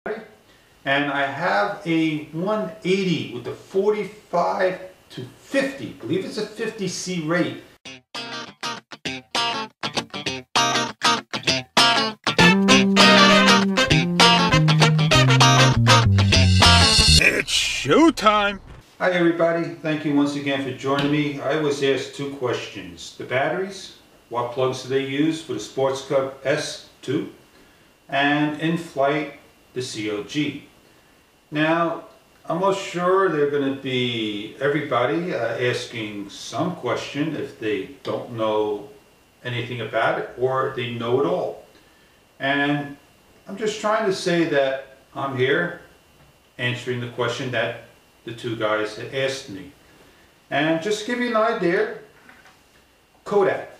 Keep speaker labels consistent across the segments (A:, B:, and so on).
A: And I have a 180 with the 45 to 50. I believe it's a 50C rate.
B: It's showtime!
A: Hi everybody, thank you once again for joining me. I was asked two questions. The batteries, what plugs do they use for the Sports Cup S2? And in flight, the COG. Now, I'm not sure they're going to be everybody asking some question if they don't know anything about it or they know it all. And I'm just trying to say that I'm here answering the question that the two guys had asked me. And just to give you an idea, Kodak,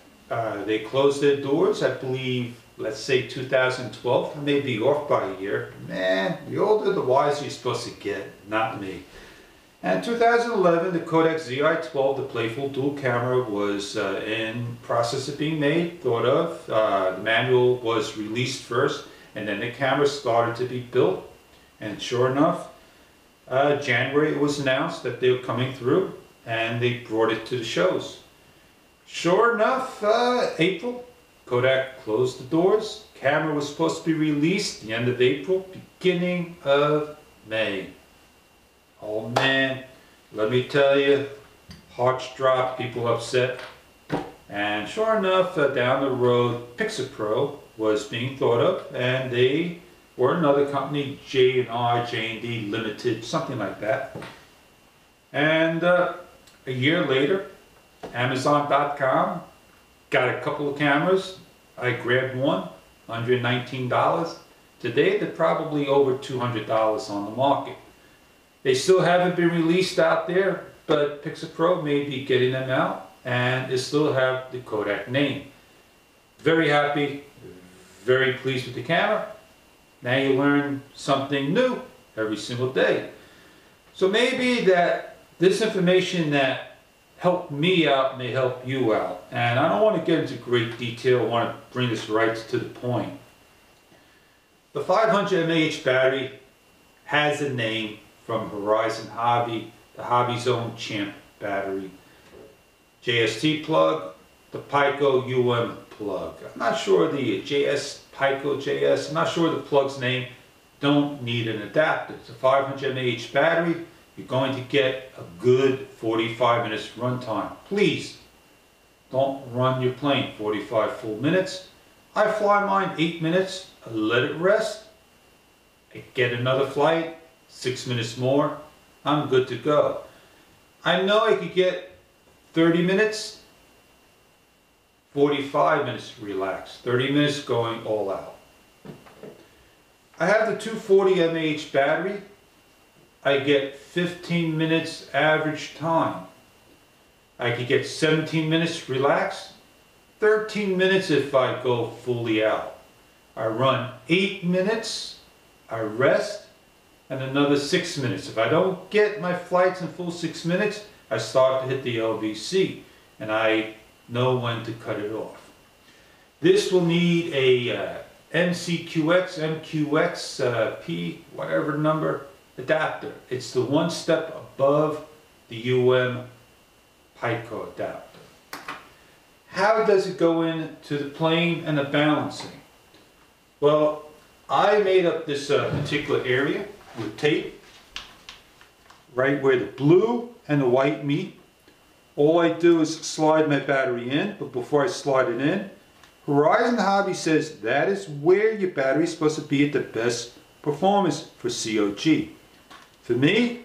A: they closed their doors, I believe, let's say 2012. I may be off by a year. Man, the older the wiser you're supposed to get, not me. And 2011, the Kodak ZI-12, the playful dual camera, was in process of being made, thought of. The manual was released first, and then the camera started to be built. And sure enough, January it was announced that they were coming through, and they brought it to the shows. Sure enough, April, Kodak closed the doors. Camera was supposed to be released the end of April, beginning of May. Oh man, let me tell you, hearts dropped, people upset. And sure enough, down the road, Pixapro was being thought of, and they were another company, J&R, J&D Limited, something like that. And a year later, Amazon.com got a couple of cameras. I grabbed one, $119. Today they're probably over $200 on the market. They still haven't been released out there, but Pixapro may be getting them out, and they still have the Kodak name. Very happy, very pleased with the camera. Now you learn something new every single day. So maybe that this information that helped me out may help you out. And I don't want to get into great detail. I want to bring this right to the point. The 500 mAh battery has a name from Horizon Hobby, the HobbyZoner Champ battery. JST plug, the Pico plug. I'm not sure the Pico JS, I'm not sure the plug's name. Don't need an adapter. It's a 500 mAh battery. You're going to get a good 45 minutes runtime. Please don't run your plane 45 full minutes. I fly mine 8 minutes, I let it rest, I get another flight, 6 minutes more, I'm good to go. I know I could get 30 minutes, 45 minutes relaxed, 30 minutes going all out. I have the 240 mAh battery. I get 15 minutes average time. I could get 17 minutes relaxed, 13 minutes if I go fully out. I run 8 minutes, I rest, and another 6 minutes. If I don't get my flights in full 6 minutes, I start to hit the LVC, and I know when to cut it off. This will need a MCQX, MQX, P, whatever number, adapter. It's the one step above the Pico adapter. How does it go into the plane and the balancing? Well, I made up this particular area with tape, right where the blue and the white meet. All I do is slide my battery in, but before I slide it in, Horizon Hobby says that is where your battery is supposed to be at the best performance for COG. For me,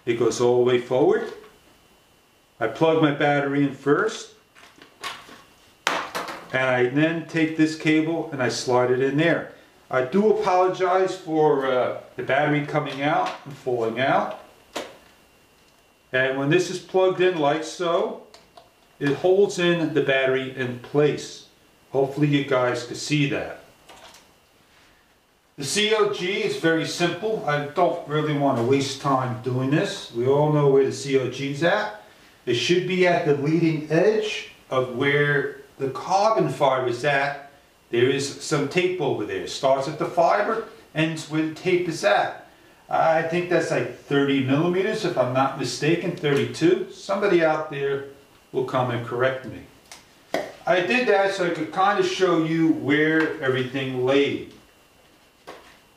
A: it goes all the way forward. I plug my battery in first, and I then take this cable and I slide it in there. I do apologize for the battery coming out and falling out. And when this is plugged in like so, it holds in the battery in place. Hopefully you guys can see that. The COG is very simple. I don't really want to waste time doing this. We all know where the COG is at. It should be at the leading edge of where the carbon fiber is at. There is some tape over there. It starts at the fiber ends where the tape is at. I think that's like 30 millimeters if I'm not mistaken, 32. Somebody out there will come and correct me. I did that so I could kind of show you where everything laid.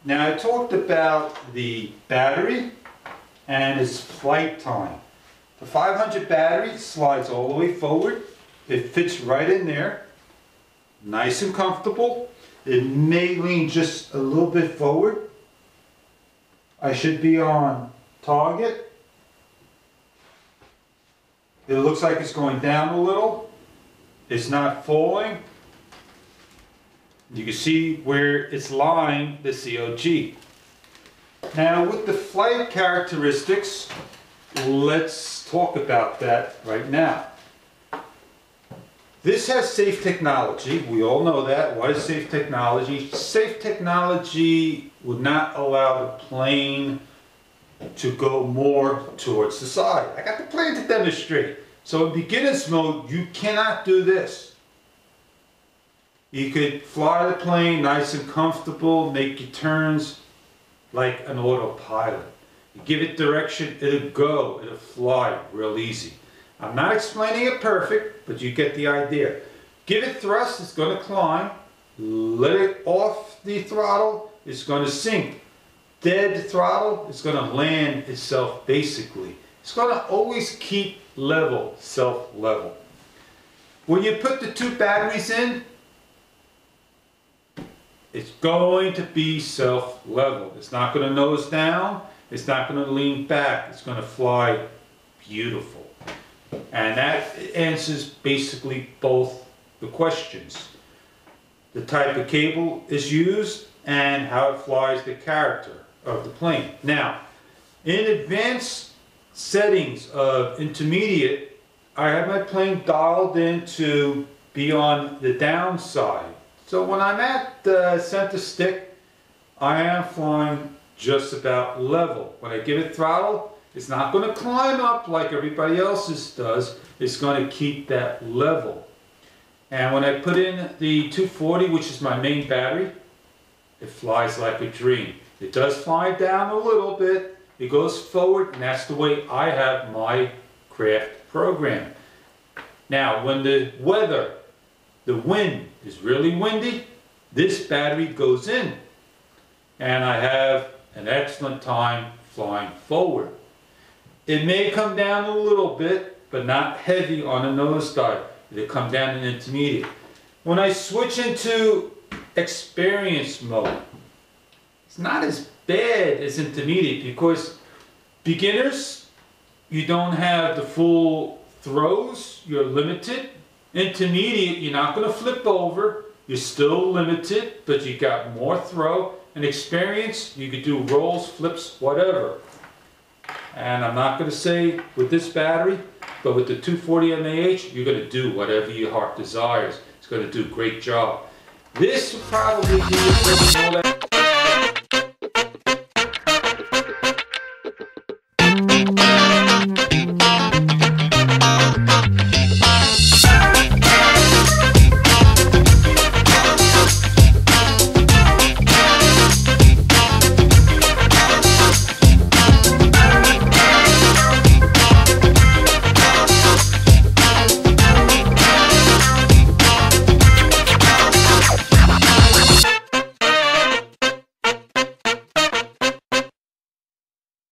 A: Now I talked about the battery and its flight time. The 500 battery slides all the way forward. It fits right in there. Nice and comfortable. It may lean just a little bit forward. I should be on target. It looks like it's going down a little. It's not falling. You can see where it's lying, the COG. Now with the flight characteristics, let's talk about that right now. This has safe technology. We all know that. What is safe technology? Safe technology would not allow the plane to go more towards the side. I got the plane to demonstrate. So in beginner's mode, you cannot do this. You could fly the plane nice and comfortable, make your turns like an autopilot. You give it direction, it'll go, it'll fly real easy. I'm not explaining it perfect, but you get the idea. Give it thrust, it's going to climb. Let it off the throttle, it's going to sink. Dead throttle, it's going to land itself basically. It's going to always keep level, self-level. When you put the two batteries in, it's going to be self-level. It's not going to nose down. It's not going to lean back. It's going to fly beautiful. And that answers basically both the questions. The type of cable is used and how it flies, the character of the plane. Now, in advanced settings of intermediate, I have my plane dialed in to be on the downside. So when I'm at the center stick, I am flying just about level. When I give it throttle, it's not going to climb up like everybody else's does. It's going to keep that level. And when I put in the 240, which is my main battery, it flies like a dream. It does fly down a little bit. It goes forward, and that's the way I have my craft program. Now, when the weather, the wind is really windy, this battery goes in, and I have an excellent time flying forward. It may come down a little bit, but not heavy on a nosedive. It'll come down in intermediate. When I switch into experience mode, it's not as bad as intermediate because beginners, you don't have the full throws, you're limited. Intermediate, you're not going to flip over, you're still limited, but you got more throw. And experience, you could do rolls, flips, whatever. And I'm not going to say with this battery, but with the 240 mAh, you're going to do whatever your heart desires. It's going to do a great job. This will probably be